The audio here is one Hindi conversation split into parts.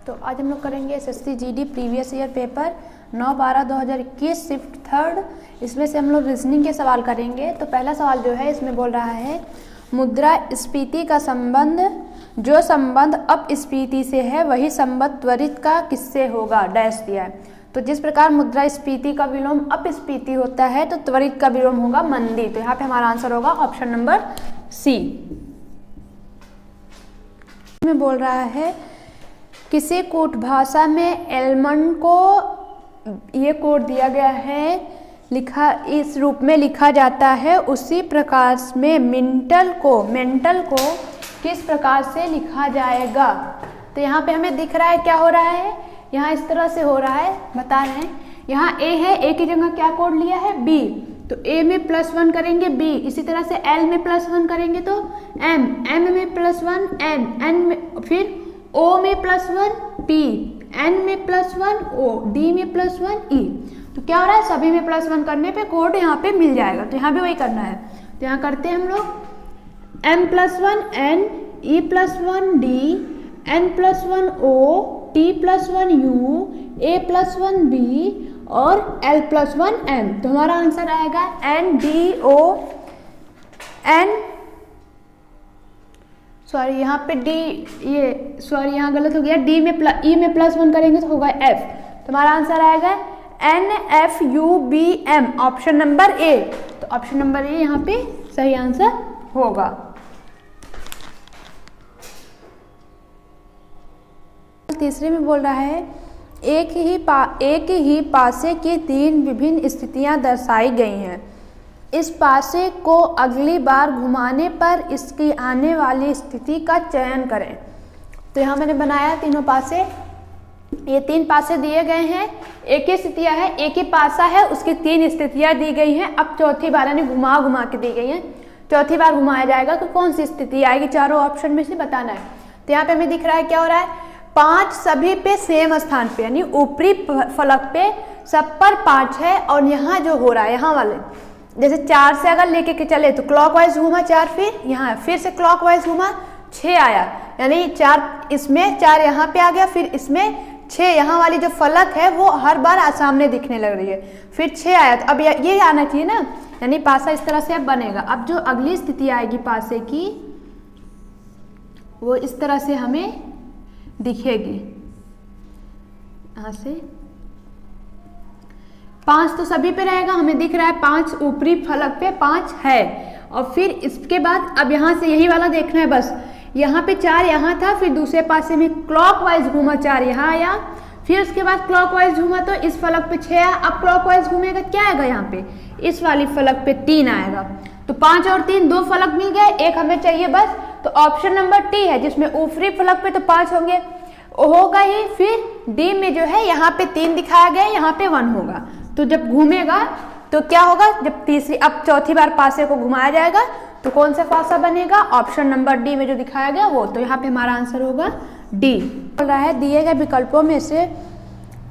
तो आज हम लोग करेंगे SSC GD previous year paper 9/12/2021 shift third. इसमें से हम लोग रीजनिंग के सवाल करेंगे। तो पहला सवाल जो है इसमें बोल रहा है मुद्रास्फीति का संबंध, जो संबंध अपस्फीति से है वही संबंध त्वरित का किससे होगा, डैश दिया है। तो जिस प्रकार मुद्रास्फीति का विलोम अपस्फीति होता है तो त्वरित का विलोम होगा मंदी। तो यहाँ पे हमारा आंसर होगा ऑप्शन नंबर सी। में बोल रहा है किसी कूट भाषा में एलमंड को ये कोड दिया गया है, लिखा इस रूप में लिखा जाता है, उसी प्रकार में मेंटल को किस प्रकार से लिखा जाएगा। तो यहाँ पे हमें दिख रहा है क्या हो रहा है, यहाँ इस तरह से हो रहा है, बता रहे हैं। यहाँ ए है, ए की जगह क्या कोड लिया है बी, तो ए में +1 करेंगे बी, इसी तरह से एल में +1 करेंगे तो एम, एम में +1 एन, एन में फिर ओ में +1 पी, एन में +1 ओ, डी में +1 ई। तो क्या हो रहा है, सभी में +1 करने पे कोड यहाँ पे मिल जाएगा। तो यहाँ पे वही करना है। तो यहाँ करते हैं हम लोग m+1 N, E +1 D, n +1 O, t +1 u, a +1 b और l +1 m। तो हमारा आंसर आएगा n d o n, sorry यहाँ पे d, ये सॉरी यहाँ गलत हो गया, d में e में +1 करेंगे तो होगा f। तो हमारा आंसर आएगा n f u b m, option number A. तो ऑप्शन नंबर ए यहाँ पे सही आंसर होगा। तीसरे में बोल रहा है एक ही पासे की 3 विभिन्न स्थितियां दर्शाई गई हैं। इस पासे को अगली बार घुमाने पर इसकी आने वाली स्थिति का चयन करें। तो यहाँ मैंने बनाया तीनों पासे, ये 3 पासे दिए गए हैं, एक ही स्थितियां है, एक ही पासा है, उसकी 3 स्थितियां दी गई हैं। अब चौथी बार यानी घुमा के दी गई है, चौथी बार घुमाया जाएगा तो कौन सी स्थिति आएगी, चारों ऑप्शन में से बताना है। तो यहाँ पे हमें दिख रहा है क्या हो रहा है, 5 सभी पे सेम स्थान पे, यानी ऊपरी फलक पे सब पर 5 है। और यहाँ जो हो रहा है, यहाँ वाले जैसे 4 से अगर लेके के चले तो क्लॉकवाइज घूमा 4, फिर यहाँ फिर से क्लॉकवाइज घूमा 6 आया, यानी 4 इसमें 4 यहाँ पे आ गया, फिर इसमें 6, यहाँ वाली जो फलक है वो हर बार सामने दिखने लग रही है, फिर 6 आया। तो अब ये आना चाहिए ना, यानी पासा इस तरह से अब बनेगा। अब जो अगली स्थिति आएगी पासे की वो इस तरह से हमें दिखेगी, यहाँ से 5 तो सभी पे रहेगा, हमें दिख रहा है 5 ऊपरी फलक पे 5 है। और फिर इसके बाद अब यहाँ से यही वाला देखना है बस, यहाँ पे 4 यहाँ था, फिर दूसरे पासे में क्लॉकवाइज घूमा 4 यहाँ आया, फिर उसके बाद क्लॉकवाइज घूमा तो इस फलक पे 6 आया। अब क्लॉकवाइज घूमेगा क्या आएगा, यहाँ पे इस वाली फलक पे 3 आएगा। तो 5 और 3 2 फलक मिल गए, एक हमें चाहिए बस। तो ऑप्शन नंबर टी है, जिसमें ऊपरी फलक पे तो 5 होंगे होगा ही, फिर डी में जो है यहाँ पे 3 दिखाया गया, यहाँ पे 1 होगा। तो जब घूमेगा तो क्या होगा, जब अब चौथी बार पासे को घुमाया जाएगा तो कौन सा पासा बनेगा, ऑप्शन नंबर डी में जो दिखाया गया वो। तो यहाँ पे हमारा आंसर होगा डी। बोल रहा है दिए गए विकल्पों में से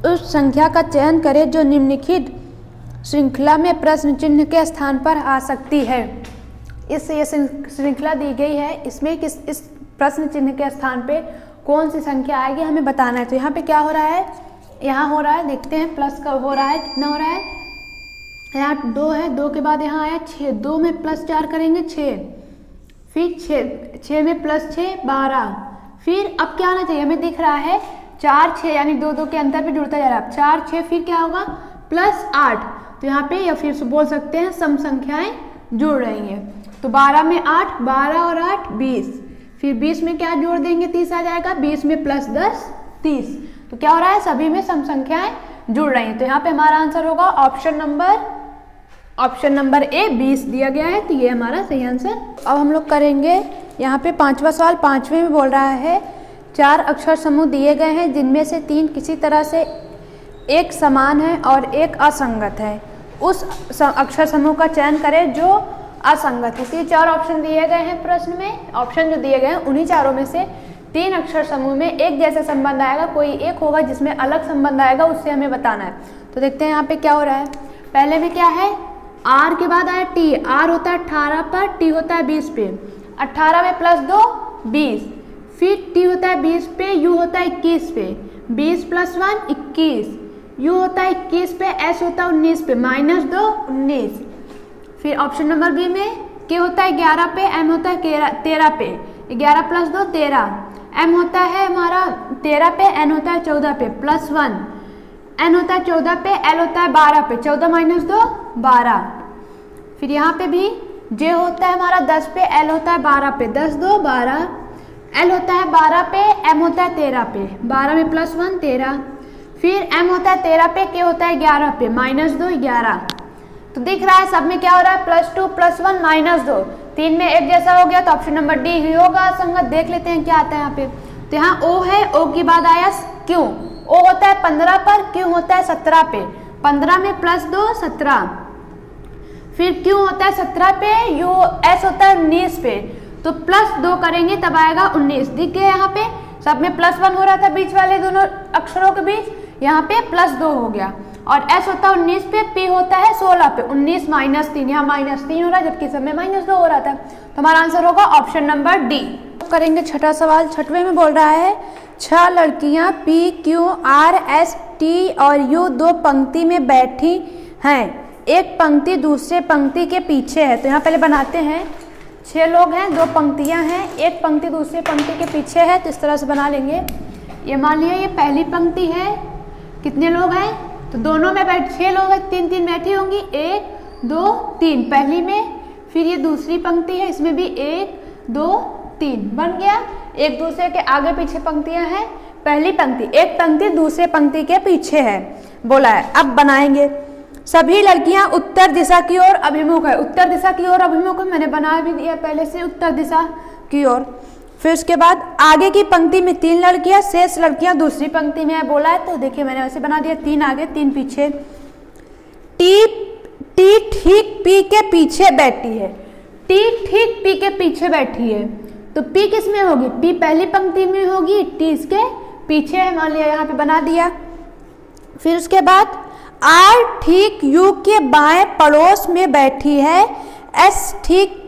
उस संख्या का चयन करें जो निम्नलिखित श्रृंखला में प्रश्न चिन्ह के स्थान पर आ सकती है। इस ये श्रृंखला दी गई है, इसमें इस प्रश्न चिन्ह के स्थान पे कौन सी संख्या आएगी हमें बताना है। तो यहाँ पे क्या हो रहा है, यहाँ हो रहा है, देखते हैं प्लस का हो रहा है, कितना हो रहा है, यहाँ 2 है, 2 के बाद यहाँ आया 6, 2 में +4 करेंगे 6, फिर 6 में +6 12, फिर अब क्या आना चाहिए, हमें दिख रहा है 4 6, यानी 2 2 के अंतर पे जुड़ता जा रहा है। 4 6 फिर क्या होगा +8। तो यहाँ पे या फिर से बोल सकते हैं सम संख्याएं जुड़ रही हैं। तो 12 में 8, 12 और 8 20, फिर 20 में क्या जोड़ देंगे 30 आ जाएगा, 20 में +10 30। तो क्या हो रहा है, सभी में सम संख्याएं जुड़ रही हैं। तो यहाँ पे हमारा आंसर होगा ऑप्शन नंबर ए 20 दिया गया है। तो ये हमारा सही आंसर। अब हम लोग करेंगे यहाँ पे 5वां सवाल। 5वें में बोल रहा है 4 अक्षर समूह दिए गए हैं जिनमें से 3 किसी तरह से एक समान है और एक असंगत है। उस अक्षर समूह का चयन करें जो असंगत है। तो ये 4 ऑप्शन दिए गए हैं प्रश्न में, ऑप्शन जो दिए गए हैं उन्हीं चारों में से 3 अक्षर समूह में एक जैसा संबंध आएगा, कोई एक होगा जिसमें अलग संबंध आएगा, उससे हमें बताना है। तो देखते हैं यहाँ पे क्या हो रहा है। पहले में क्या है, आर के बाद आया टी, आर होता है 18 पर, टी होता है 20 पे, 18 में +2 20, फिर टी होता है 20 पे, यू होता है 21 पे, 20 + 1 21, यू होता है 21 पे, एस होता है 19 पे, -2 19। फिर ऑप्शन नंबर बी में के होता है 11 पे, एम होता है 13 पे, 11 + 2 13, एम होता है हमारा 13 पे, एन होता है 14 पे, +1, एन होता है 14 पे, एल होता है 12 पे, 14 - 2 12। फिर यहाँ पे भी जे होता है हमारा 10 पे, एल होता है 12 पे, 10 - 2 12, एल होता है 12 पे, एम होता है 13 पे, 12 में +1 13। फिर एम होता है 13 पे, के होता है 11 पे, -2 11। तो दिख रहा है सब में क्या हो रहा है, +2 +1 -2, 3 में एक जैसा हो गया, तो ऑप्शन नंबर डी ही होगा संगत। देख लेते हैं क्या आता है यहाँ पे। तो यहाँ ओ है, ओ के बाद आया क्यू, ओ होता है 15 पर, क्यू होता है 17 पे, 15 में +2 17। फिर क्यू होता है 17 पे, यू एस होता है 19 पे, तो +2 करेंगे तब आएगा 19। दिख गया यहाँ पे सब में +1 हो रहा था बीच वाले दोनों अक्षरों के बीच, यहाँ पे +2 हो गया। और एस होता है 19 पे, पी होता है 16 पे, 19 - 3, यहाँ -3 हो रहा है जबकि सब में -2 हो रहा था। तो हमारा आंसर होगा ऑप्शन नंबर डी। करेंगे छठा सवाल। छठवें में बोल रहा है 6 लड़कियां P, Q, R, S, T और यू 2 पंक्ति में बैठी हैं। एक पंक्ति दूसरे पंक्ति के पीछे है। तो यहाँ पहले बनाते हैं। 6 लोग हैं, 2 पंक्तियां हैं, एक पंक्ति दूसरे पंक्ति के पीछे है, तो इस तरह से बना लेंगे। ये मान लिया ये पहली पंक्ति है, कितने लोग हैं, तो दोनों में 6 लोग हैं, 3 बैठी होंगी, 1 2 3 पहली में। फिर ये दूसरी पंक्ति है, इसमें भी 1 2 3 बन गया। एक दूसरे के आगे पीछे पंक्तियां हैं, पहली पंक्ति, एक पंक्ति दूसरे पंक्ति के पीछे है बोला है। अब बनाएंगे। सभी लड़कियां उत्तर दिशा की ओर अभिमुख है। उत्तर दिशा की ओर अभिमुख है, मैंने बना भी दिया पहले से, उत्तर दिशा की ओर। फिर उसके बाद आगे की पंक्ति में 3 लड़कियां, शेष लड़कियां दूसरी पंक्ति में है बोला है। तो देखिए मैंने वैसे बना दिया, 3 आगे 3 पीछे। टी ठीक पी के पीछे बैठी है। टी ठीक पी के पीछे बैठी है, तो पी किस में होगी, पी पहली पंक्ति में होगी, टी इसके पीछे है, मान लिया यहाँ पे बना दिया। फिर उसके बाद आर ठीक यू के बाएं पड़ोस में बैठी है। एस ठीक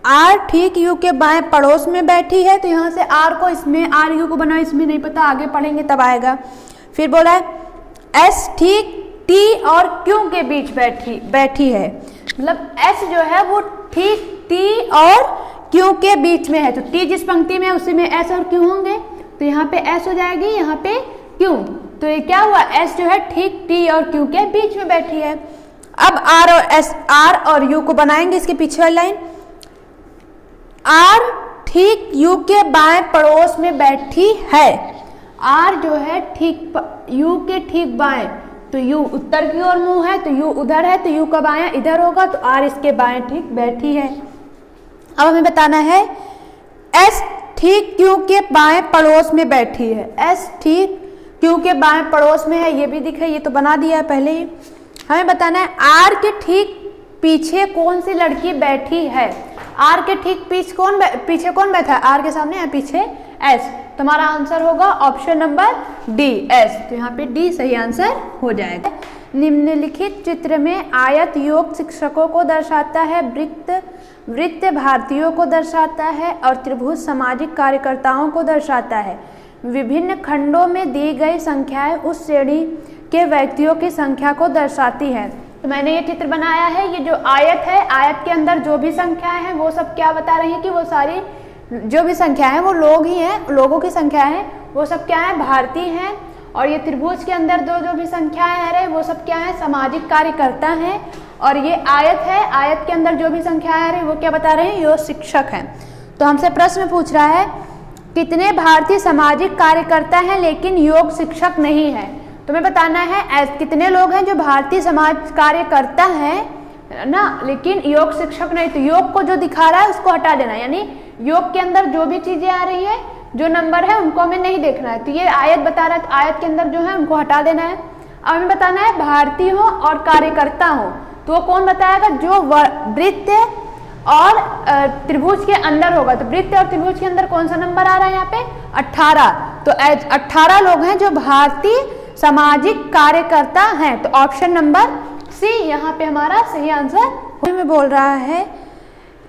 आर ठीक यू के बाएं पड़ोस में बैठी है, तो यहाँ से आर को इसमें, आर यू को बनाओ, इसमें नहीं पता, आगे पढ़ेंगे तब आएगा। फिर बोला है एस ठीक टी और क्यू के बीच बैठी है, मतलब एस जो है वो ठीक टी और क्यू के बीच में है। तो टी जिस पंक्ति में है उसी में एस और क्यू होंगे, तो यहाँ पे एस हो जाएगी, यहाँ पे क्यू। तो ये क्या हुआ, एस जो है ठीक टी और क्यू के बीच में बैठी है। अब आर और एस, आर और यू को बनाएंगे इसके पीछे वाली लाइन। आर ठीक यू के बाएं पड़ोस में बैठी है। आर जो है ठीक यू के ठीक बाएं, तो यू उत्तर की ओर मुंह है, तो यू उधर है, तो यू का बायां इधर होगा, तो आर इसके बाएं ठीक बैठी है। अब हमें बताना है एस ठीक क्यू के बाएं पड़ोस में बैठी है। एस ठीक क्यू के बाएं पड़ोस में है, ये भी दिखे, ये तो बना दिया है पहले ही। हमें बताना है आर के ठीक पीछे कौन सी लड़की बैठी है। आर के ठीक पीछे कौन बैठा है, आर के सामने या पीछे एस। तो हमारा आंसर होगा ऑप्शन नंबर डी एस। तो यहाँ पे डी सही आंसर हो जाएगा। निम्नलिखित चित्र में आयत योग शिक्षकों को दर्शाता है, वृत्त भारतीयों को दर्शाता है और त्रिभुज सामाजिक कार्यकर्ताओं को दर्शाता है। विभिन्न खंडों में दी गई संख्याएं उस श्रेणी के व्यक्तियों की संख्या को दर्शाती है। तो मैंने ये चित्र बनाया है, ये जो आयत है, आयत के अंदर जो भी संख्याएं हैं वो सब क्या बता रही हैं कि वो सारी जो भी संख्याएं हैं वो लोग ही हैं, लोगों की संख्या है, वो सब क्या है, भारतीय हैं। और ये त्रिभुज के अंदर जो भी संख्याएं हैं रहे वो सब क्या है, सामाजिक कार्यकर्ता हैं। और ये आयत है, आयत के अंदर जो भी संख्याएं आ रही वो क्या बता रहे हैं, योग शिक्षक हैं। तो हमसे प्रश्न पूछ रहा है कितने भारतीय सामाजिक कार्यकर्ता हैं लेकिन योग शिक्षक नहीं है। तो हमें बताना है कितने लोग हैं जो भारतीय समाज कार्यकर्ता हैं ना, लेकिन योग शिक्षक नहीं। तो योग को जो दिखा रहा है उसको हटा देना, यानी योग के अंदर जो भी चीजें आ रही है, जो नंबर है उनको हमें नहीं देखना है। तो ये आयत बता रहा है, आयत के अंदर जो है उनको हटा देना है। अब हमें बताना है भारतीय हो और कार्यकर्ता हो, तो वो कौन बताएगा, जो वृत्त और त्रिभुज के अंदर होगा। तो वृत्त और त्रिभुज के अंदर कौन सा नंबर आ रहा है यहाँ पे, 18। तो 18 लोग हैं जो भारतीय सामाजिक कार्यकर्ता हैं। तो ऑप्शन नंबर सी यहाँ पे हमारा सही आंसर में बोल रहा है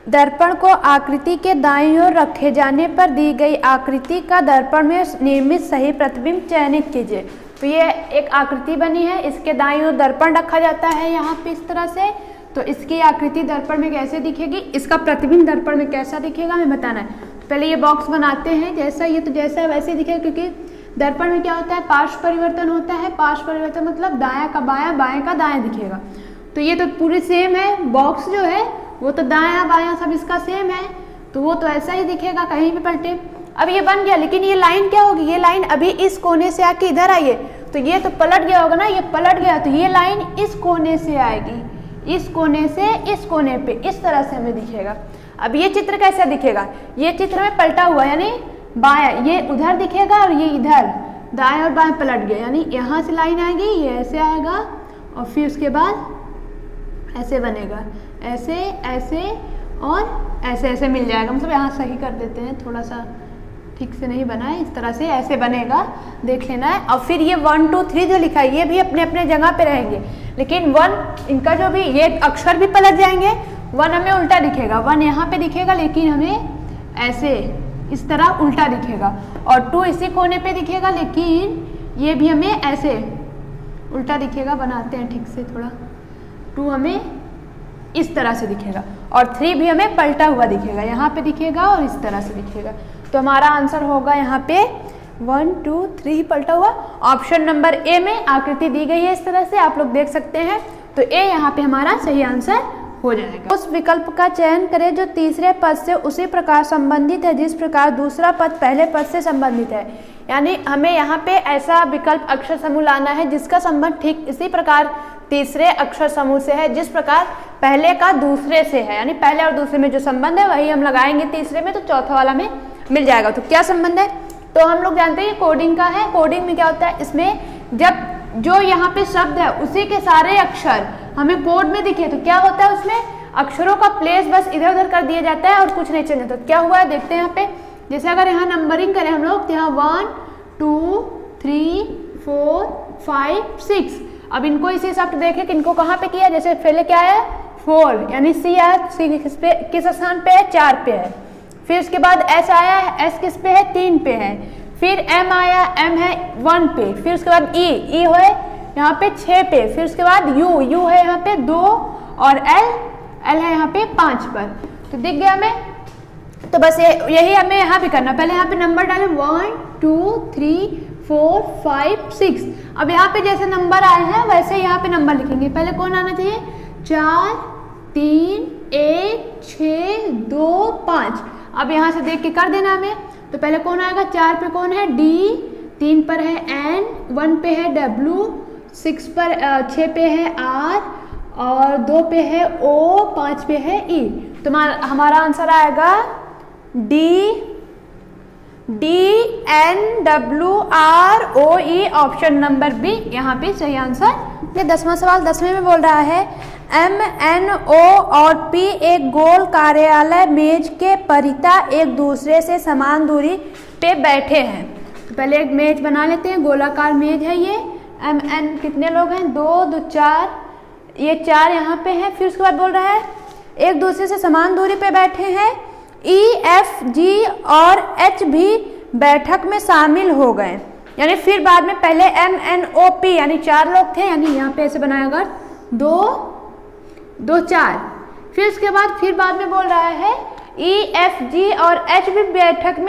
दर्पण को आकृति के दाईं ओर रखे जाने पर दी गई आकृति का दर्पण में निर्मित सही प्रतिबिंब चयनित कीजिए। तो ये एक आकृति बनी है, इसके दाईं ओर दर्पण रखा जाता है यहाँ पे इस तरह से। तो इसकी आकृति दर्पण में कैसे दिखेगी, इसका प्रतिबिंब दर्पण में कैसा दिखेगा हमें बताना है। तो पहले ये बॉक्स बनाते हैं, जैसा ये तो जैसा वैसे दिखेगा, क्योंकि दर्पण में क्या होता है, पार्श्व परिवर्तन होता है। पार्श्व परिवर्तन मतलब दायां का बायां, बाएं का दाएं दिखेगा। तो ये तो पूरी सेम है, बॉक्स जो है वो तो दायां बायां सब इसका सेम है, तो वो तो ऐसा ही दिखेगा कहीं भी पलटे। अब ये बन गया, लेकिन ये लाइन क्या होगी, ये लाइन अभी इस कोने से आके इधर आई है, तो ये तो पलट गया होगा ना, ये पलट गया, तो ये लाइन इस कोने से आएगी, इस कोने से इस कोने पे, इस तरह से हमें दिखेगा। अब ये चित्र कैसा दिखेगा, ये चित्र में पलटा हुआ यानी बायां, ये उधर दिखेगा और ये इधर, दाएं और बाएं पलट गया, यानी यहाँ से लाइन आएगी, ये ऐसे आएगा और फिर उसके बाद ऐसे बनेगा, ऐसे ऐसे और ऐसे ऐसे मिल जाएगा। मतलब यहाँ सही कर देते हैं, थोड़ा सा ठीक से नहीं बना है, इस तरह से ऐसे बनेगा, देख लेना है। और फिर ये 1 2 3 जो लिखा है ये भी अपने अपने जगह पे रहेंगे, लेकिन 1 इनका जो भी ये अक्षर भी पलट जाएंगे। 1 हमें उल्टा दिखेगा, 1 यहाँ पे दिखेगा, लेकिन हमें ऐसे इस तरह उल्टा दिखेगा, और 2 इसी कोने पे दिखेगा, लेकिन ये भी हमें ऐसे उल्टा दिखेगा। बनाते हैं ठीक से थोड़ा, 2 हमें इस तरह से दिखेगा, और 3 भी हमें पलटा हुआ दिखेगा, यहाँ पे दिखेगा और इस तरह से दिखेगा। तो हमारा आंसर होगा यहाँ पे 1 2 3 पलटा हुआ। ऑप्शन नंबर ए में आकृति दी गई है इस तरह से, आप लोग देख सकते हैं। तो ए यहाँ पे हमारा सही आंसर हो जाएगा। उस विकल्प का चयन करें जो तीसरे पद से उसी प्रकार संबंधित है जिस प्रकार दूसरा पद पहले पद से संबंधित है। यानी हमें यहाँ पे ऐसा विकल्प अक्षर समूह लाना है जिसका संबंध ठीक इसी प्रकार तीसरे अक्षर समूह से है जिस प्रकार पहले का दूसरे से है। यानी पहले और दूसरे में जो संबंध है वही हम लगाएंगे तीसरे में, तो चौथा वाला में मिल जाएगा। तो क्या संबंध है, तो हम लोग जानते हैं ये कोडिंग का है। कोडिंग में क्या होता है, इसमें जब जो यहाँ पे शब्द है उसी के सारे अक्षर हमें कोड में दिखे तो क्या होता है, उसमें अक्षरों का प्लेस बस इधर उधर कर दिया जाता है और कुछ नहीं चेंज होता। तो क्या हुआ है देखते हैं यहाँ पे, जैसे अगर यहाँ नंबरिंग करें हम लोग तो यहाँ 1 2 3 4 5 6। अब इनको इसी शब्द देखें कि इनको कहाँ पे किया, जैसे पहले क्या है 4, यानी सी आया, सी किस स्थान पे है, 4 पे है। फिर उसके बाद एस आया है, एस किस पे है, 3 पे है। फिर एम आया, एम है 1 पे। फिर उसके बाद ई है यहाँ पे 6 पे। फिर उसके बाद यू है यहाँ पे 2 और एल है यहाँ पे 5 पर। तो दिख गया हमें, तो बस यही हमें यहाँ पे करना। पहले यहाँ पे नंबर डालें 1 2 3 4 5 6। अब यहाँ पे जैसे नंबर आए हैं वैसे यहाँ पे नंबर लिखेंगे। पहले कौन आना चाहिए, 4 3 1 6 2 5। अब यहाँ से देख के कर देना हमें। तो पहले कौन आएगा, 4 पे कौन है, डी, 3 पर है एन, 1 पे है डब्ल्यू, 6 पे है आर और 2 पे है ओ, 5 पे है ई। तो हमारा आंसर आएगा DNWROE, ऑप्शन नंबर बी यहाँ पे सही आंसर। ये 10वां सवाल 10वें में बोल रहा है MNO और P एक गोल कार्यालय मेज के परिता एक दूसरे से समान दूरी पे बैठे हैं। तो पहले एक मेज बना लेते हैं, गोलाकार मेज है ये। MN कितने लोग हैं, 2 2 4, ये 4 यहाँ पे हैं। फिर उसके बाद बोल रहा है एक दूसरे से समान दूरी पे बैठे हैं। E F G और H भी बैठक में शामिल हो गए। यानी फिर बाद में पहले MNOP यानी 4 लोग थे, यानी यहाँ पे ऐसे बनाया अगर 2 2 4। फिर उसके बाद फिर बाद में बोल रहा है E F G और H भी बैठक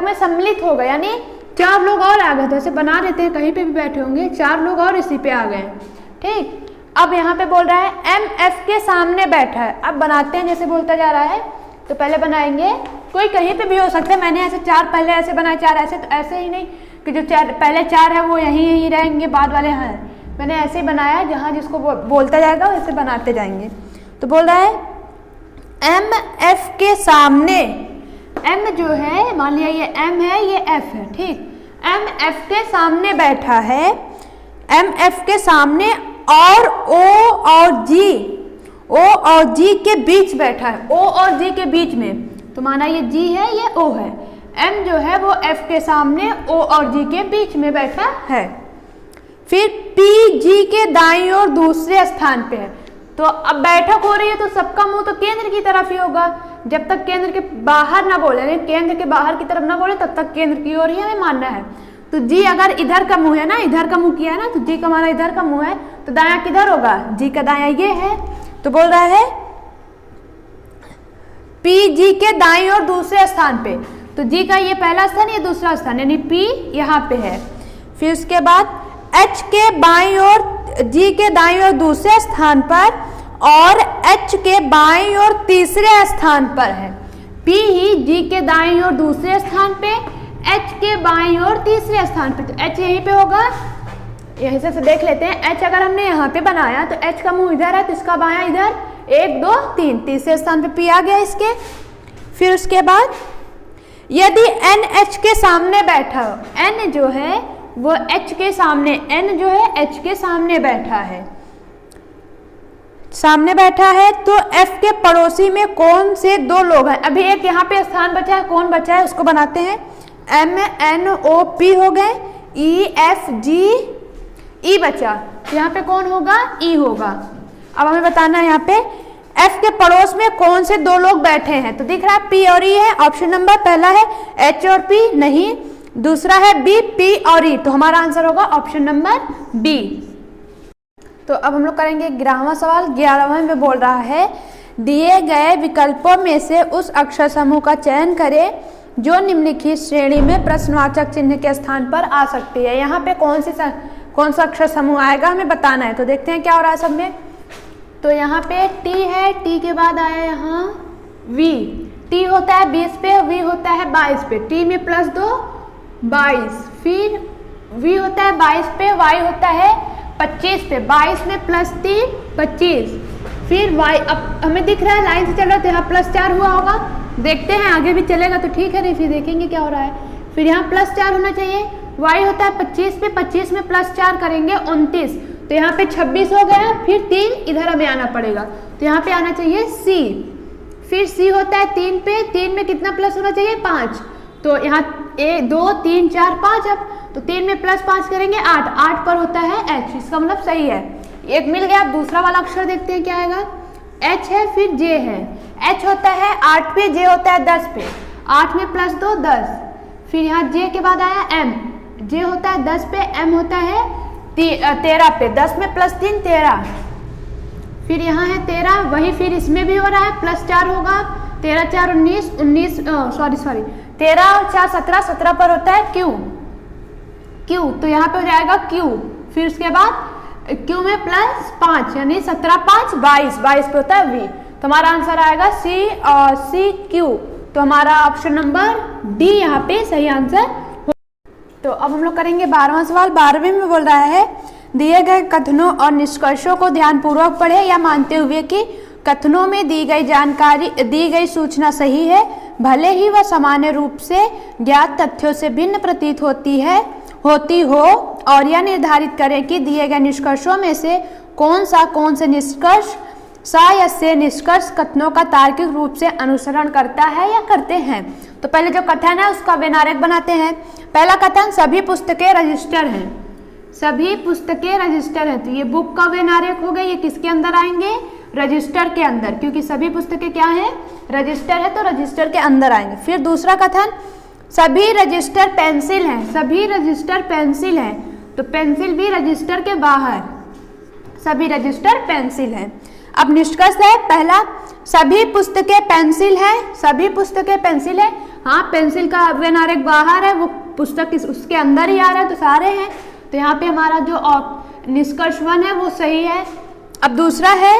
में सम्मिलित हो गए, यानी 4 लोग और आ गए। तो ऐसे बना देते हैं, कहीं पे भी बैठे होंगे 4 लोग और इसी पे आ गए। ठीक, अब यहाँ पे बोल रहा है MF के सामने बैठा है। अब बनाते हैं जैसे बोलता जा रहा है। तो पहले बनाएंगे, कोई कहीं पे भी हो सकता है। मैंने ऐसे 4 पहले ऐसे बनाए, 4 ऐसे, तो ऐसे ही नहीं कि जो पहले 4 है वो यहीं रहेंगे, बाद वाले हैं। मैंने ऐसे ही बनाया, जहाँ जिसको बोलता जाएगा वैसे बनाते जाएंगे। तो बोल रहा है MF के सामने, M जो है मान लिया ये M है, ये F है। ठीक, MF के सामने बैठा है, MF के सामने और O और G के बीच बैठा है, O और G के बीच में। तो माना ये G है, ये O है। M जो है वो F के सामने O और G के बीच में बैठा है। फिर P G के दाईं ओर दूसरे स्थान पे है। तो अब बैठक हो रही है तो सबका मुंह तो केंद्र की तरफ ही होगा। जब तक केंद्र के बाहर ना बोले, केंद्र के बाहर की तरफ ना बोले, तब तक केंद्र की ओर ही हमें मानना है। तो जी अगर इधर का मुंह है ना, इधर का मुंह किया है ना, तो जी का हमारा इधर का मुंह है, तो दायां किधर होगा? जी का दायां ये है। तो बोल रहा है पी जी के दाईं ओर दूसरे स्थान पे, तो जी का ये पहला स्थान, ये दूसरा स्थान, यानी पी यहाँ पे है। फिर उसके बाद एच के बाईं ओर, जी के दाईं ओर दूसरे स्थान पर और एच के बाईं ओर तीसरे स्थान पर है। पी ही जी के दाईं ओर दूसरे स्थान पे, एच के बाईं ओर तीसरे स्थान पे, तो एच यहीं पे होगा। यहीं से देख लेते हैं, एच अगर हमने यहाँ पे बनाया तो एच का मुंह इधर है, तो इसका बायां इधर, 1 2 3, तीसरे स्थान पे पी आ गया इसके। फिर उसके बाद यदि एन एच के सामने बैठा हो, एन जो है वो एच के सामने, एन जो है एच के सामने बैठा है, सामने बैठा है, तो एफ के पड़ोसी में कौन से 2 लोग हैं? अभी एक यहाँ पे स्थान बचा है, कौन बचा है उसको बनाते हैं। एम एन ओ पी हो गए, ई एफ जी, ई बचा, यहाँ पे कौन होगा? ई होगा। अब हमें बताना है यहाँ पे एफ के पड़ोस में कौन से 2 लोग बैठे हैं, तो दिख रहा है पी और ई है। ऑप्शन नंबर पहला है एच और पी, नहीं। दूसरा है बी, पी और ई, तो हमारा आंसर होगा ऑप्शन नंबर बी। तो अब हम लोग करेंगे 11वां सवाल। 11वां में बोल रहा है दिए गए विकल्पों में से उस अक्षर समूह का चयन करें जो निम्नलिखित श्रेणी में प्रश्नवाचक चिन्ह के स्थान पर आ सकती है। यहाँ पे कौन सा अक्षर समूह आएगा हमें बताना है। तो देखते हैं क्या हो रहा है सब में। तो यहाँ पे टी है, टी के बाद आया यहाँ वी, टी होता है 20 पे, वी होता है 22 पे, टी में +2 22, फिर वी होता है 22 पे, वाई होता है 25 पे, 22 में +3 25, फिर वाई, अब हमें दिख रहा है लाइन से चल रहा है तो यहाँ +4 हुआ होगा, देखते हैं आगे भी चलेगा तो ठीक है, नहीं फिर देखेंगे क्या हो रहा है। फिर यहाँ +4 होना चाहिए, वाई होता है 25 पे, 25 में +4 करेंगे 29, तो यहाँ पे 26 हो गया, फिर 3 इधर हमें आना पड़ेगा, तो यहाँ पे आना चाहिए सी, फिर सी होता है 3 पे, 3 में कितना प्लस होना चाहिए 5, तो यहाँ 1 2 3 4 5, अब तो 3 में +5 करेंगे 8, 8 पर होता है एच, इसका मतलब सही है, एक मिल गया। अब दूसरा वाला अक्षर देखते हैं क्या आएगा, एच है फिर जे है, एच होता है 8 पे, जे होता है 10 पे, 8 में +2 10, फिर यहाँ जे के बाद आया एम, जे होता है 10 पे, एम होता है 13 पे, 10 में +3 13, फिर यहाँ है 13, वही फिर इसमें भी हो रहा है +4 होगा, 13 4 19 19 सॉरी 13 और 4 17, 17 पर होता है क्यू, क्यू तो यहाँ पे हो जाएगा क्यू, फिर उसके बाद क्यू में +5 यानी 17 5 22, 22 पे होता है वी, तो हमारा आंसर आएगा सी और सी क्यू, तो हमारा ऑप्शन नंबर डी यहाँ पे सही आंसर। तो अब हम लोग करेंगे 12वां सवाल। 12वें में बोल रहा है दिए गए कथनों और निष्कर्षों को ध्यानपूर्वक पढ़े या मानते हुए कि कथनों में दी गई सूचना सही है, भले ही वह सामान्य रूप से ज्ञात तथ्यों से भिन्न प्रतीत होती हो, और यह निर्धारित करें कि दिए गए निष्कर्षों में से कौन से निष्कर्ष सा या से निष्कर्ष कथनों का तार्किक रूप से अनुसरण करता है या करते हैं। तो पहले जो कथन है उसका व्यनारेक बनाते हैं। पहला कथन सभी पुस्तकें रजिस्टर हैं, सभी पुस्तकें रजिस्टर हैं, तो ये बुक का व्यनारेक हो गया, ये किसके अंदर आएंगे, रजिस्टर के अंदर, क्योंकि सभी पुस्तकें क्या है, रजिस्टर है, तो रजिस्टर के अंदर आएंगे। फिर दूसरा कथन सभी रजिस्टर पेंसिल हैं, सभी रजिस्टर पेंसिल हैं, तो पेंसिल भी रजिस्टर के बाहर, सभी रजिस्टर पेंसिल हैं। अब निष्कर्ष है पहला सभी पुस्तकें पेंसिल हैं, सभी पुस्तकें पेंसिल है, हाँ पेंसिल का व्यनारेक बाहर है, वो पुस्तक उसके अंदर ही आ रहा है, तो सारे हैं, तो यहाँ पे हमारा जो निष्कर्ष 1 है वो सही है। अब दूसरा है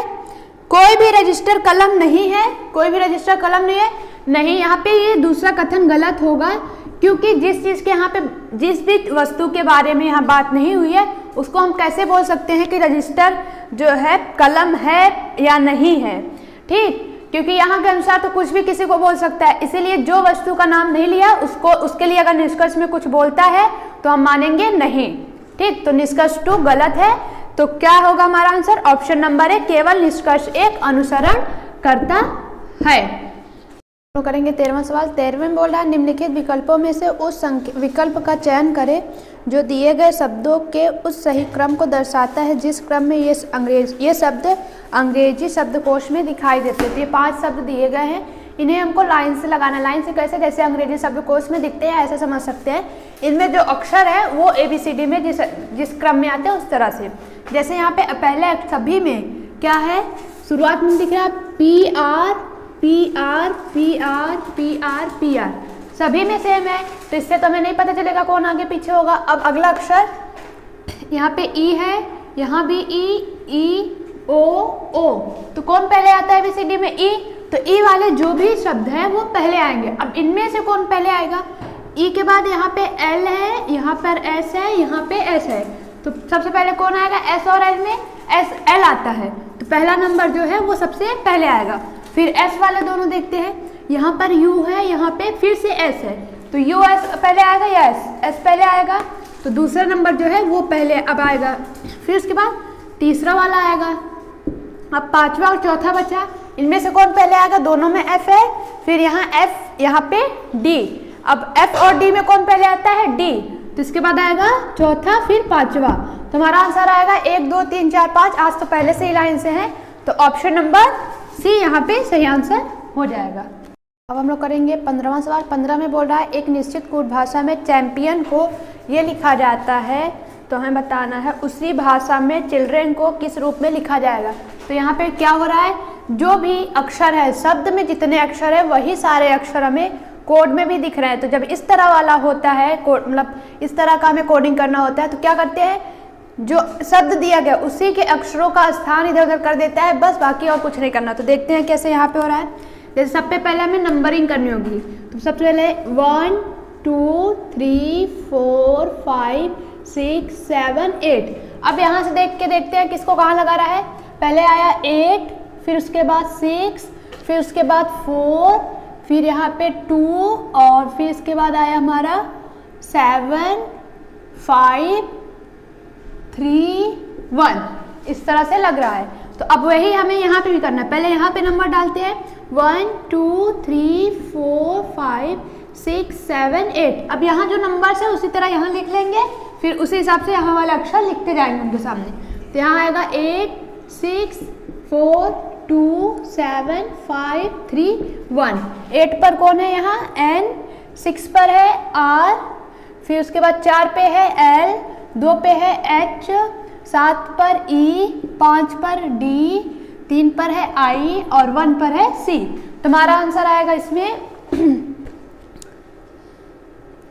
कोई भी रजिस्टर कलम नहीं है, कोई भी रजिस्टर कलम नहीं है, नहीं, यहाँ पे ये दूसरा कथन गलत होगा, क्योंकि जिस चीज के यहाँ पे जिस भी वस्तु के बारे में यहाँ बात नहीं हुई है उसको हम कैसे बोल सकते हैं कि रजिस्टर जो है कलम है या नहीं है, ठीक, क्योंकि यहाँ के अनुसार तो कुछ भी किसी को बोल सकता है, इसीलिए जो वस्तु का नाम नहीं लिया उसके लिए अगर निष्कर्ष में कुछ बोलता है तो हम मानेंगे नहीं, ठीक, तो निष्कर्ष 2 गलत है, तो क्या होगा हमारा आंसर, ऑप्शन नंबर 1 केवल निष्कर्ष 1 अनुसरण करता है। तो करेंगे 13वां सवाल। 13वें में बोल रहा है निम्नलिखित विकल्पों में से उस विकल्प का चयन करें जो दिए गए शब्दों के उस सही क्रम को दर्शाता है जिस क्रम में ये शब्द अंग्रेजी शब्दकोश में दिखाई देते हैं। तो ये 5 शब्द दिए गए हैं, इन्हें हमको लाइन से लगाना। लाइन से कैसे? जैसे अंग्रेजी शब्दकोश में दिखते हैं ऐसे समझ सकते हैं। इनमें जो अक्षर है वो ABCD में जिस क्रम में आते हैं उस तरह से। जैसे यहाँ पे पहले सभी में क्या है, शुरुआत में दिख रहा है PR PR PR PR PR, सभी में सेम है, तो इससे तो हमें नहीं पता चलेगा कौन आगे पीछे होगा। अब अगला अक्षर यहाँ पे E है, यहाँ भी E O O, तो कौन पहले आता है ABCD में? E, तो E वाले जो भी शब्द हैं वो पहले आएंगे। अब इनमें से कौन पहले आएगा? E के बाद यहाँ पे L है, यहाँ पर S है, यहाँ पे S है, तो सबसे पहले कौन आएगा? S और L में L आता है, तो पहला नंबर जो है वो सबसे पहले आएगा। फिर S वाले दोनों देखते हैं, यहाँ पर U है, यहाँ पे फिर से S है, तो US पहले आएगा या S पहले आएगा, तो दूसरा नंबर जो है वो पहले अब आएगा। फिर उसके बाद तीसरा वाला आएगा। अब पांचवा और चौथा बचा, इनमें से कौन पहले आएगा? दोनों में F है, फिर यहाँ F, यहाँ पे D। अब F और D में कौन पहले आता है? D, तो इसके बाद आएगा चौथा फिर पांचवा। तो हमारा आंसर आएगा 1 2 3 4 5। आज तो पहले से ही लाइन से है, तो ऑप्शन नंबर C यहाँ पे सही आंसर हो जाएगा। अब हम लोग करेंगे 15वां सवाल। 15 में बोल रहा है एक निश्चित कूट भाषा में चैंपियन को ये लिखा जाता है, तो हमें बताना है उसी भाषा में चिल्ड्रेन को किस रूप में लिखा जाएगा। तो यहाँ पे क्या हो रहा है, जो भी अक्षर है, शब्द में जितने अक्षर है वही सारे अक्षर हमें कोड में भी दिख रहे हैं। तो जब इस तरह वाला होता है, मतलब इस तरह का हमें कोडिंग करना होता है, तो क्या करते हैं, जो शब्द दिया गया उसी के अक्षरों का स्थान इधर उधर कर देता है, बस, बाकी और कुछ नहीं करना। तो देखते हैं कैसे यहाँ पे हो रहा है। जैसे सबसे पहले हमें नंबरिंग करनी होगी, तो सबसे पहले 1 2 3 4 5 6 7 8। अब यहाँ से देख के देखते हैं किसको कहाँ लगा रहा है। पहले आया 8, फिर उसके बाद 6, फिर उसके बाद 4, फिर यहाँ पे 2, और फिर इसके बाद आया हमारा 7 5 3 1। इस तरह से लग रहा है। तो अब वही हमें यहाँ पे भी करना है। पहले यहाँ पे नंबर डालते हैं 1 2 3 4 5 6 7 8। अब यहाँ जो नंबर है उसी तरह यहाँ लिख लेंगे, फिर उसी हिसाब से यहाँ वाले अक्षर लिखते जाएंगे उनके सामने। तो यहाँ आएगा 8 6 4 2 7 5 3 1। 8 पर कौन है यहाँ? N, 6 पर है R, फिर उसके बाद 4 पे है L, 2 पे है H, 7 पर E, 5 पर D, 3 पर है I और 1 पर है C। तो हमारा आंसर आएगा इसमें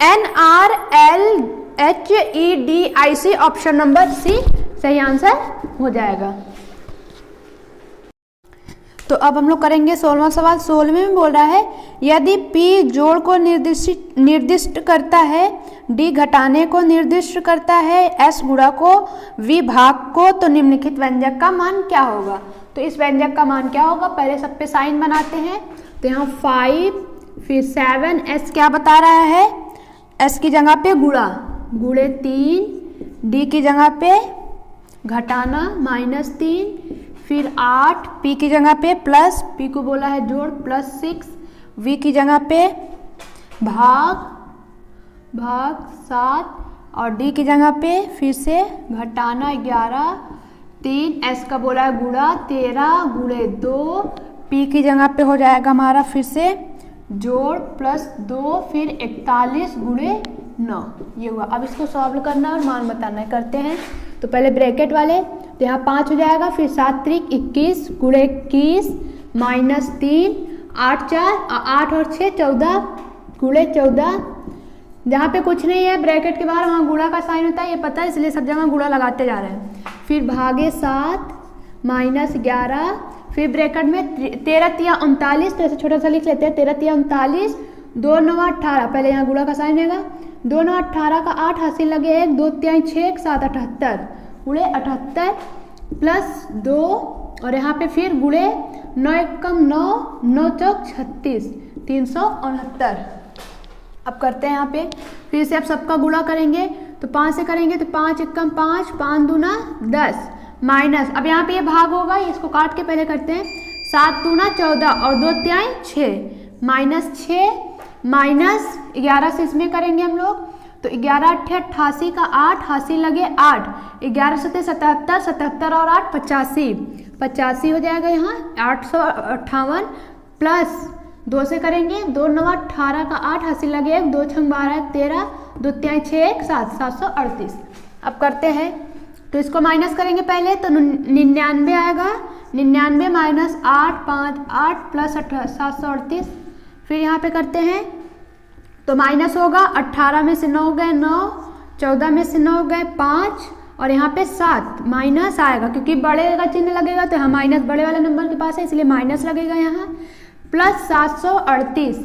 NRLHEDIC, ऑप्शन नंबर C सही आंसर हो जाएगा। तो अब हम लोग करेंगे 16वां सवाल। 16वें में बोल रहा है यदि P जोड़ को निर्दिष्ट करता है, D घटाने को निर्दिष्ट करता है, S गुणा को, V भाग को, तो निम्नलिखित व्यंजक का मान क्या होगा। तो इस व्यंजक का मान क्या होगा, पहले सब पे साइन बनाते हैं। तो यहाँ 5 फिर 7, S क्या बता रहा है, S की जगह पे गुणा, गुणे 3, D की जगह पे घटाना -3, फिर 8, P की जगह पे प्लस, P को बोला है जोड़, +6, V की जगह पे भाग 7, और D की जगह पे फिर से घटाना 11, 3, S का बोला है गुणा 13 गुणे 2, P की जगह पे हो जाएगा हमारा फिर से जोड़ +2, फिर 41 गुणे 9। ये हुआ। अब इसको सॉल्व करना और मान बताना है, करते हैं। तो पहले ब्रैकेट वाले, तो यहाँ 5 हो जाएगा, फिर 7 3 21 गुणे 21 -3, 8 4 8 और 6 14 गुणे 14। जहाँ पे कुछ नहीं है ब्रैकेट के बाहर, वहाँ गुणा का साइन होता है, ये पता है, इसलिए सब जगह गुणा लगाते जा रहे हैं। फिर भागे 7 -11, फिर ब्रैकेट में 13 3 39, तो ऐसे छोटा सा लिख लेते हैं, 13 3 39, 2 9 18, पहले यहाँ गुणा का साइन रहेगा, 2 9 18 का 8 हासिल लगे 1, 2 3 6 7 78 गुणे 78 +2, और यहाँ पे फिर गुणे 9 1 9 9 4 36 369। अब करते हैं यहाँ पे फिर से, अब सबका गुणा करेंगे, तो 5 से करेंगे तो 5 1 5, 5 दूना 10, माइनस, अब यहाँ पे ये भाग होगा, इसको काट के पहले करते हैं, 7 दूना 14 और 2 3 6, -6 -11 से इसमें करेंगे हम लोग, तो 11 अट्ठे 88 का 8, हासिल लगे 8, 11 सत्ते 77, 77 और 8 85, 85 हो जाएगा यहाँ 858 प्लस 2 से करेंगे 2 9 18 का 8, हासिल लगे 1, 2 6 12 13, 2 3 6 1 7, 738। अब करते हैं तो इसको माइनस करेंगे पहले तो 99 आएगा, 99 माइनस 8 5 8 प्लस 738। फिर यहाँ पे करते हैं तो माइनस होगा 18 में से 9 गए 9, 14 में से 9 गए 5 और यहाँ पे 7 माइनस आएगा क्योंकि बड़े का चिन्ह लगेगा तो यहाँ माइनस बड़े वाले नंबर के पास है इसलिए माइनस लगेगा यहाँ, प्लस 738।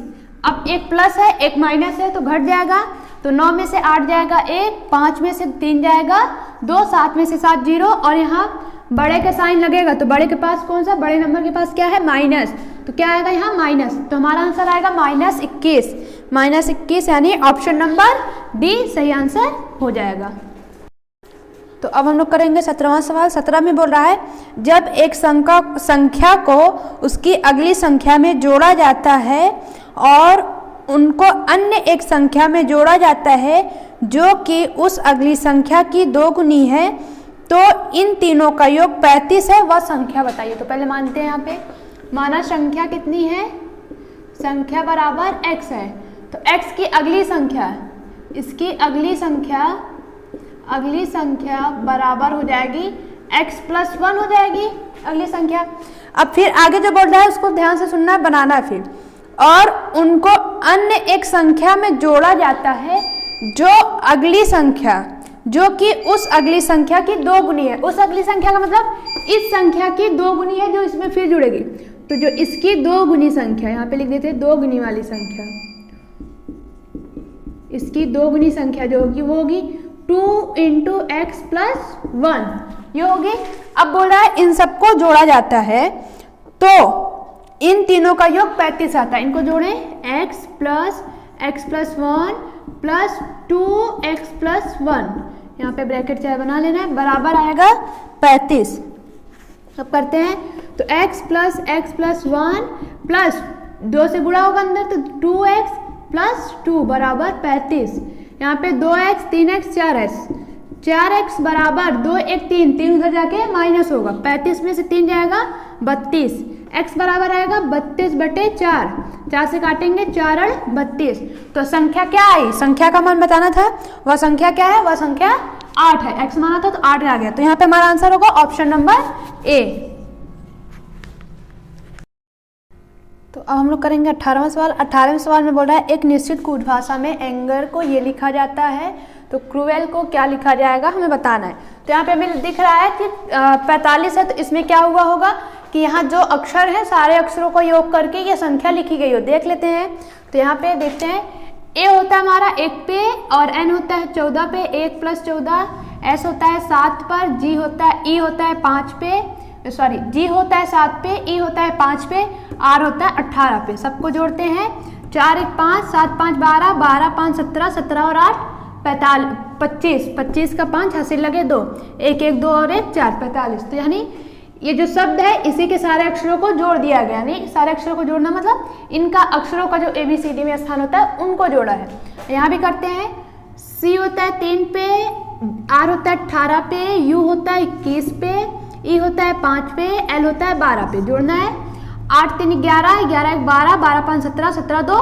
अब एक प्लस है एक माइनस है तो घट जाएगा, तो 9 में से 8 जाएगा 1, 5 में से 3 जाएगा 2, 7 में से 7 0 और यहाँ बड़े का साइन लगेगा तो बड़े के पास कौन सा, बड़े नंबर के पास क्या है माइनस, तो क्या आएगा यहाँ माइनस, तो हमारा आंसर आएगा -21, -21 यानी ऑप्शन नंबर डी सही आंसर हो जाएगा। तो अब हम लोग करेंगे 17वां सवाल। 17 में बोल रहा है जब एक संख्या को उसकी अगली संख्या में जोड़ा जाता है और उनको अन्य एक संख्या में जोड़ा जाता है जो कि उस अगली संख्या की 2 गुनी है तो इन तीनों का योग 35 है, वह संख्या बताइए। तो पहले मानते हैं यहाँ पे माना संख्या कितनी है, संख्या बराबर x है तो x की अगली संख्या, इसकी अगली संख्या बराबर हो जाएगी x + 1 हो जाएगी अगली संख्या। अब फिर आगे जो बोल रहा है उसको ध्यान से सुनना बनाना है फिर, और उनको अन्य एक संख्या में जोड़ा जाता है जो अगली संख्या जो कि उस अगली संख्या की 2 गुनी है। उस अगली संख्या का मतलब इस संख्या की 2 गुनी है जो इसमें फिर जुड़ेगी, तो जो इसकी 2 गुनी संख्या यहाँ पे लिख देते हैं 2 गुनी वाली संख्या, इसकी 2 गुनी संख्या जो होगी वो होगी 2 × x + 1 ये होगी। अब बोल रहा है इन सबको जोड़ा जाता है तो इन तीनों का योग 35 आता है, इनको जोड़ें x + 1 प्लस 2x + 1, यहाँ पे ब्रैकेट चाहे बना लेना है, बराबर आएगा 35। अब करते हैं तो x + 1 प्लस 2 से गुणा होगा अंदर तो 2x + 2 बराबर 35, यहाँ पे 2x 3x 4x बराबर 2 1 3 उधर जाके माइनस होगा, 35 में से 3 जाएगा 32, x बराबर आएगा 32/4, 4 से काटेंगे 4 और 32, तो संख्या क्या आई, संख्या का मान बताना था, वह संख्या क्या है, वह संख्या 8 है, x माना था तो 8 आ गया, तो यहाँ पे हमारा आंसर होगा ऑप्शन नंबर ए। तो अब हम लोग करेंगे 18वां सवाल। 18वें सवाल में बोल रहा है एक निश्चित कूट भाषा में एंगर को ये लिखा जाता है तो क्रूएल को क्या लिखा जाएगा हमें बताना है। तो यहाँ पे हमें दिख रहा है कि 45 है तो इसमें क्या हुआ होगा कि यहाँ जो अक्षर है सारे अक्षरों को योग करके ये संख्या लिखी गई हो, देख लेते हैं। तो यहाँ पे देखते हैं a होता है हमारा 1 पे और n होता है 14 पे, 1 + 14, s होता है 7 पर, g होता है e होता है 5 पे, सॉरी g होता है 7 पे, e होता है 5 पे, r होता है 18 पे। सबको जोड़ते हैं 4 1 5 7 5 12, 12 5 17, 17 और 8 25, 25 का 5 हासिल लगे 2, 1 1 2 और 1 4, 45। तो यानी ये जो शब्द है इसी के सारे अक्षरों को जोड़ दिया गया, यानी सारे अक्षरों को जोड़ना मतलब इनका अक्षरों का जो ABCD में स्थान होता है उनको जोड़ा है। यहाँ भी करते हैं, C होता है 3 पे, R होता है 18 पे, U होता है 21 पे, E होता है 5 पे, L होता है 12 पे। जोड़ना है 8 3 11, 11 1 12, 12 5 17, 17 2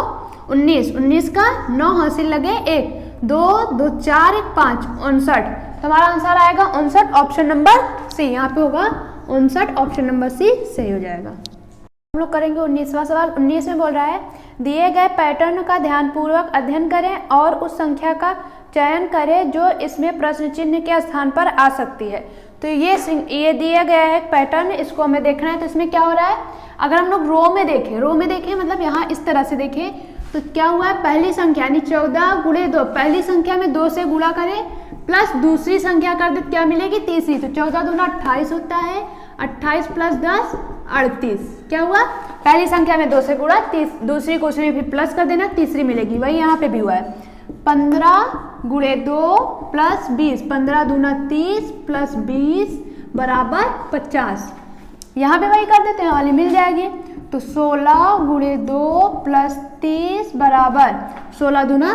19, 19 का 9 हासिल लगे 1, 2 2 4 1 5, 59। तो हमारा आंसर आएगा 59, ऑप्शन नंबर सी। यहाँ पे होगा 59, ऑप्शन नंबर सी सही हो जाएगा। हम लोग करेंगे 19वां सवाल। 19 में बोल रहा है दिए गए पैटर्न का ध्यानपूर्वक अध्ययन करें और उस संख्या का चयन करें जो इसमें प्रश्न चिन्ह के स्थान पर आ सकती है। तो ये दिया गया है पैटर्न, इसको हमें देखना है। तो इसमें क्या हो रहा है, अगर हम लोग रो में देखें मतलब यहाँ इस तरह से देखें तो क्या हुआ है, पहली संख्या यानी 14 × 2, पहली संख्या में 2 से गुणा करें प्लस दूसरी संख्या कर दे क्या मिलेगी, तीसरी। तो 14 दूना 28 होता है, 28 + 10 38। क्या हुआ, पहली संख्या में 2 से गुणा, दूसरी को उसमें फिर प्लस कर देना, तीसरी मिलेगी। वही यहाँ पे भी हुआ है 15 × 2 + 20, 15 दूना 30 + 20 बराबर 50। यहाँ पे वही कर देते हैं, वाली मिल जाएगी। तो 16 × 2 + 30 बराबर 16 दूना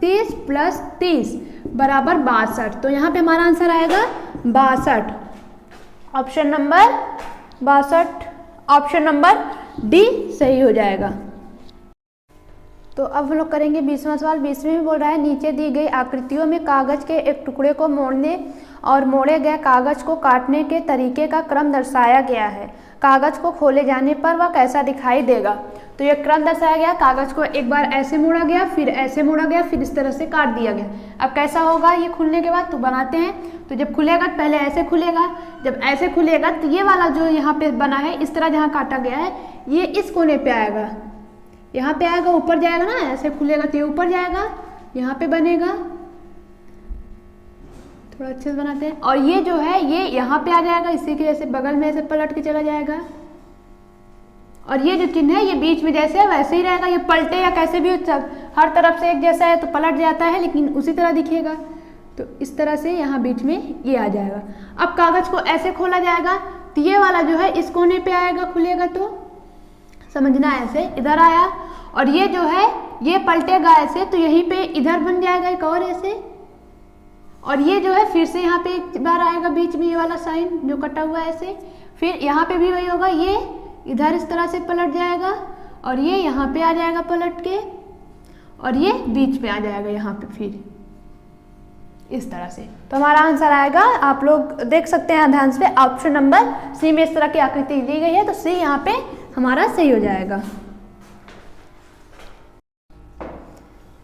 30 + 30 बराबर 62। तो यहाँ पे हमारा आंसर आएगा 62, option number 62, option number D सही हो जाएगा। तो अब हम लोग करेंगे 20वां सवाल। 20वें में बोल रहा है नीचे दी गई आकृतियों में कागज के एक टुकड़े को मोड़ने और मोड़े गए कागज को काटने के तरीके का क्रम दर्शाया गया है। कागज को खोले जाने पर वह कैसा दिखाई देगा। तो ये क्रम दर्शाया गया, कागज को एक बार ऐसे मोड़ा गया, फिर ऐसे मोड़ा गया, फिर इस तरह से काट दिया गया। अब कैसा होगा ये खुलने के बाद, तो बनाते हैं। तो जब खुलेगा पहले ऐसे खुलेगा, जब ऐसे खुलेगा तो ये वाला जो यहाँ पे बना है इस तरह जहाँ काटा गया है ये इस कोने पे आएगा, यहाँ पे आएगा, ऊपर जाएगा ना, ऐसे खुलेगा तो ये ऊपर जाएगा, यहाँ पे बनेगा। थोड़ा अच्छे से बनाते हैं। और ये जो है ये यहाँ पे आ जाएगा, इसी के ऐसे बगल में ऐसे पलट के चला जाएगा। और ये जो चिन्ह है ये बीच में जैसे है वैसे ही रहेगा, ये पलटे या कैसे भी हो, हर तरफ से एक जैसा है तो पलट जाता है लेकिन उसी तरह दिखेगा। तो इस तरह से यहाँ बीच में ये आ जाएगा। अब कागज को ऐसे खोला जाएगा तो ये वाला जो है इस कोने पे आएगा, खुलेगा तो समझना ऐसे इधर आया, और ये जो है ये पलटेगा ऐसे तो यहीं पे इधर बन जाएगा एक और ऐसे, और ये जो है फिर से यहाँ पे एक बार आएगा बीच में ये वाला साइन जो कटा हुआ है ऐसे, फिर यहाँ पे भी वही होगा, ये इधर इस तरह से पलट जाएगा और ये यहाँ पे आ जाएगा पलट के, और ये बीच में आ जाएगा यहाँ पे फिर इस तरह से। तो हमारा आंसर आएगा, आप लोग देख सकते हैं ध्यान से, ऑप्शन नंबर सी में इस तरह की आकृति दी गई है तो सी यहाँ पे हमारा सही हो जाएगा।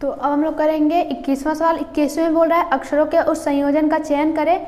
तो अब हम लोग करेंगे 21वां सवाल। 21वें में बोल रहा है अक्षरों के उस संयोजन का चयन करें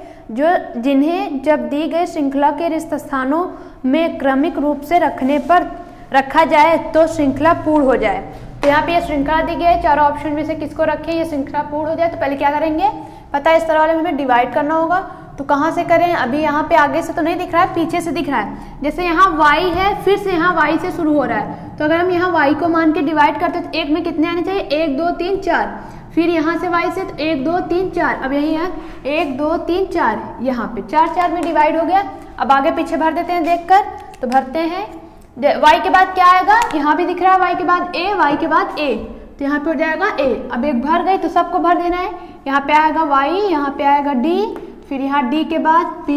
जिन्हें जब दी गई श्रृंखला के रिक्त स्थानों में क्रमिक रूप से रखने पर रखा जाए तो श्रृंखला पूर्ण हो जाए। तो यहाँ पे ये श्रृंखला दी गई है, चारों ऑप्शन में से किसको रखें ये श्रृंखला पूर्ण हो जाए। तो पहले क्या करेंगे, पता है इस तरह वाले में हमें डिवाइड करना होगा। तो कहाँ से करें, अभी यहाँ पे आगे से तो नहीं दिख रहा है, पीछे से दिख रहा है। जैसे यहाँ y है, फिर से यहाँ y से शुरू हो रहा है, तो अगर हम यहाँ y को मान के डिवाइड करते हैं तो एक में कितने आने चाहिए, 1 2 3 4, फिर यहाँ से y से तो 1 2 3 4, अब यही है 1 2 3 4, यहाँ पे 4 4 में डिवाइड हो गया। अब आगे पीछे भर देते हैं देखकर, तो भरते हैं। y के बाद क्या आएगा, यहाँ भी दिख रहा है y के बाद a, y के बाद a, तो यहाँ पे हो जाएगा a। अब एक भर गई तो सबको भर देना है, यहाँ पे आएगा y, यहाँ पे आएगा d, फिर यहाँ d के बाद p,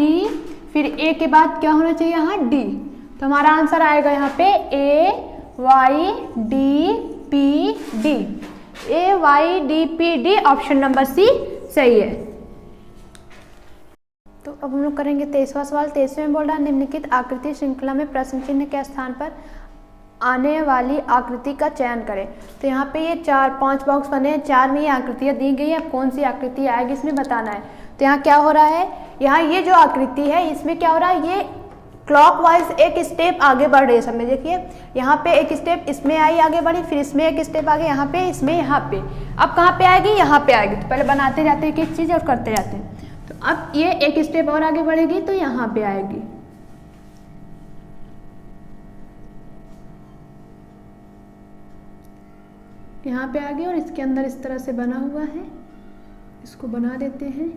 फिर a के बाद क्या होना चाहिए यहाँ d। तो हमारा आंसर आएगा यहाँ पे a y d p d, a y d p d, option number C सही है। तो अब हम लोग करेंगे 23वां सवाल। 23वें में बोल रहा है निम्नलिखित आकृति श्रृंखला में प्रश्न चिन्ह के स्थान पर आने वाली आकृति का चयन करें। तो यहाँ पे ये 4-5 बॉक्स बने हैं, 4 में ये आकृतियाँ दी गई है, अब कौन सी आकृति आएगी इसमें बताना है। तो यहाँ क्या हो रहा है, यहाँ ये जो आकृति है इसमें क्या हो रहा है, ये क्लॉकवाइज एक स्टेप आगे बढ़ रही है। सब में देखिए यहाँ पे एक स्टेप इसमें आई आगे बढ़ी, फिर इसमें एक स्टेप आगे, यहाँ पे इसमें, यहाँ पे, अब कहाँ पे आएगी, यहाँ पे आएगी। तो पहले बनाते जाते हैं एक एक चीज़ और करते जाते हैं। तो अब ये एक स्टेप और आगे बढ़ेगी तो यहाँ पे आएगी, यहाँ पे आ गई, और इसके अंदर इस तरह से बना हुआ है, इसको बना देते हैं।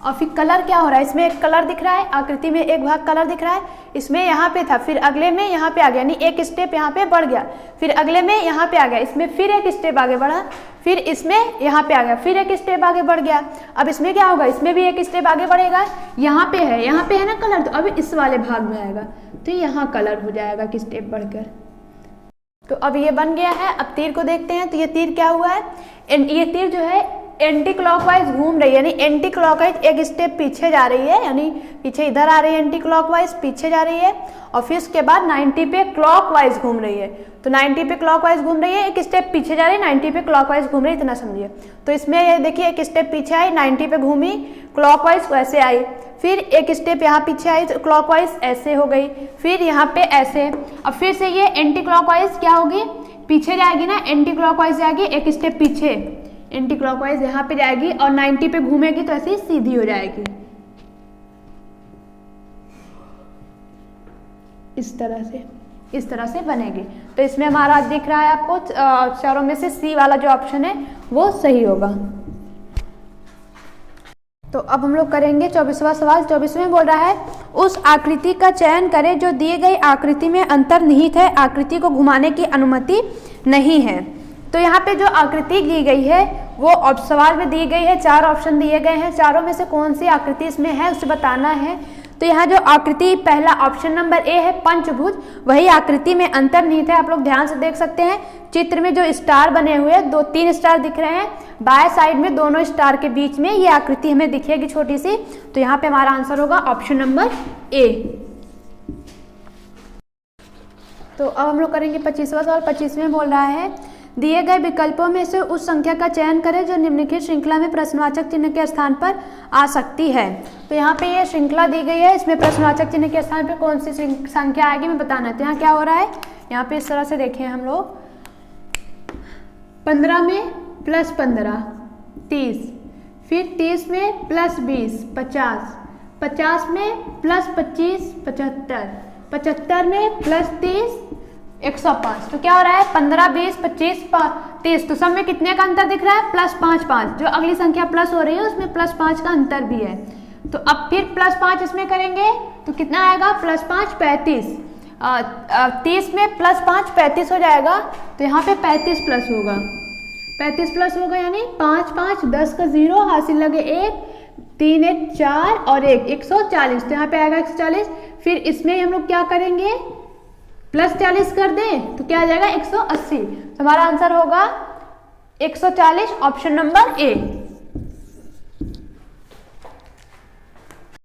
और फिर कलर क्या हो रहा है, इसमें एक कलर दिख रहा है, आकृति में एक भाग कलर दिख रहा है, इसमें यहाँ पे था, फिर अगले में यहाँ पे आ गया, यानी एक स्टेप यहाँ पे बढ़ गया, फिर अगले में यहाँ पे आ गया, इसमें फिर एक स्टेप आगे बढ़ा, फिर इसमें यहाँ पे आ गया, फिर एक स्टेप आगे बढ़ गया। अब इसमें क्या होगा, इसमें भी एक स्टेप आगे बढ़ेगा, यहाँ पे है ना कलर, तो अभी इस वाले भाग में आएगा, तो यहाँ कलर हो जाएगा कि स्टेप बढ़कर। तो अब ये बन गया है। अब तीर को देखते हैं, तो ये तीर क्या हुआ है, ये तीर जो है एंटी क्लॉकवाइज घूम रही है, यानी एंटी क्लॉकवाइज एक स्टेप पीछे जा रही है, यानी पीछे इधर आ रही है, एंटी क्लॉकवाइज पीछे जा रही है, और फिर उसके बाद 90 पे क्लॉकवाइज घूम रही है। तो 90 पे क्लॉकवाइज घूम रही है, एक स्टेप पीछे जा रही है, 90 पे क्लॉकवाइज घूम रही है, इतना समझिए। तो इसमें ये देखिए एक स्टेप पीछे आई, 90 पे घूमी, क्लॉकवाइज वैसे आई, फिर एक स्टेप यहाँ पीछे आई तो क्लॉकवाइज ऐसे हो गई, फिर यहाँ पे ऐसे, अब फिर से ये एंटी क्लॉकवाइज क्या होगी, पीछे जाएगी ना, एंटी क्लॉकवाइज जाएगी एक स्टेप पीछे, एंटी क्लॉकवाइज यहाँ पे जाएगी और 90 पे घूमेगी तो ऐसे ही सीधी हो जाएगी, इस तरह से बनेगी। तो इसमें हमारा दिख रहा है आपको चारों में से सी वाला जो ऑप्शन है वो सही होगा। तो अब हम लोग करेंगे 24वां सवाल। 24वें बोल रहा है उस आकृति का चयन करें जो दी गई आकृति में अंतर्निहित है, आकृति को घुमाने की अनुमति नहीं है। तो यहाँ पे जो आकृति दी गई है वो सवाल में दी गई है, 4 ऑप्शन दिए गए हैं, चारों में से कौन सी आकृति इसमें है उसे बताना है। तो यहाँ जो आकृति पहला ऑप्शन नंबर ए है पंचभुज, वही आकृति में अंतर्निहित है। आप लोग ध्यान से देख सकते हैं चित्र में जो स्टार बने हुए 2-3 स्टार दिख रहे हैं, बाएं साइड में दोनों स्टार के बीच में ये आकृति हमें दिखेगी छोटी सी। तो यहाँ पे हमारा आंसर होगा ऑप्शन नंबर ए। तो अब हम लोग करेंगे 25वां सवाल। 25वें बोल रहा है दिए गए विकल्पों में से उस संख्या का चयन करें जो निम्नलिखित श्रृंखला में प्रश्नवाचक चिन्ह के स्थान पर आ सकती है। तो यहाँ पे ये श्रृंखला दी गई है, इसमें प्रश्नवाचक चिन्ह के स्थान पर कौन सी संख्या आएगी मैं बताना है। तो यहाँ क्या हो रहा है, यहाँ पे इस तरह से देखें हम लोग, 15 में प्लस 15 30, फिर 30 में प्लस 20 50, 50 में प्लस 25 75, 75 में प्लस 30 105। तो क्या हो रहा है 15 20 25 30, तो सब में कितने का अंतर दिख रहा है, प्लस 5 5। जो अगली संख्या प्लस हो रही है उसमें प्लस 5 का अंतर भी है। तो अब फिर प्लस 5 इसमें करेंगे तो कितना आएगा, प्लस 5 35, 30 में प्लस 5 35 हो जाएगा। तो यहाँ पे 35 प्लस होगा, 35 प्लस होगा यानी 5 5 10 का 0 हासिल लगे 1 3 1 4 और 1 140। तो यहाँ पे आएगा 140। फिर इसमें हम लोग क्या करेंगे, प्लस 40 कर दें तो क्या आ जाएगा 180। तो हमारा आंसर होगा 140, ऑप्शन नंबर ए।